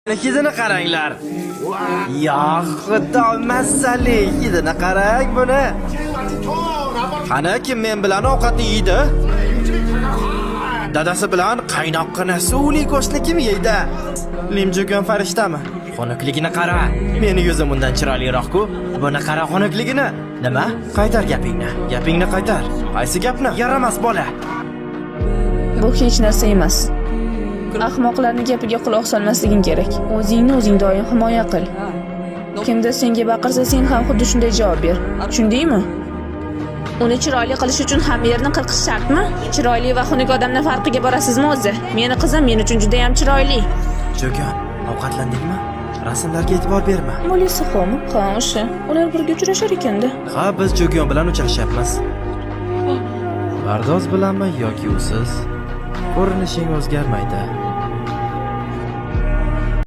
Hidini qaranglar. Ya xudo masali, hidini qarang buni. Qani kim men bilan ovqatni yeydi? Dadasi bilan qaynoqqina suvli go'shtni kim yeydi? Limjugan farishtami? Xunukligini qara. Meni yuzim undan chiroyliroq-ku. Buni qara xunukligini. Nima? Qaytar gapingni. Gapingni qaytar. Qaysi gapni? Yaramas bola. Bu hech narsa emas. Ahmoqlarning gapiga quloq solmasliging kerak. O'zingni o'zing doim himoya qil. Kimdir senga baqirsa, sen ham xuddi shunday javob ber. Tushundingmi? Uni chiroyli qilish uchun hamma yerni qirqish shartmi? Chiroyli va xunuk odamning farqiga borasizmi o'zi? Meni qizim men uchun juda ham chiroyli. Jo'gan, ovqatlandingmi? Rasmlarga e'tibor berma. Bo'lsa xo'mi? Ha, o'sha. Ular birga uchrashar ekanda. Ha, biz Jo'gan bilan uchrashyapmiz. Bardoz bilanmi yoki usiz? Ko'rinishing o'zgarmaydi.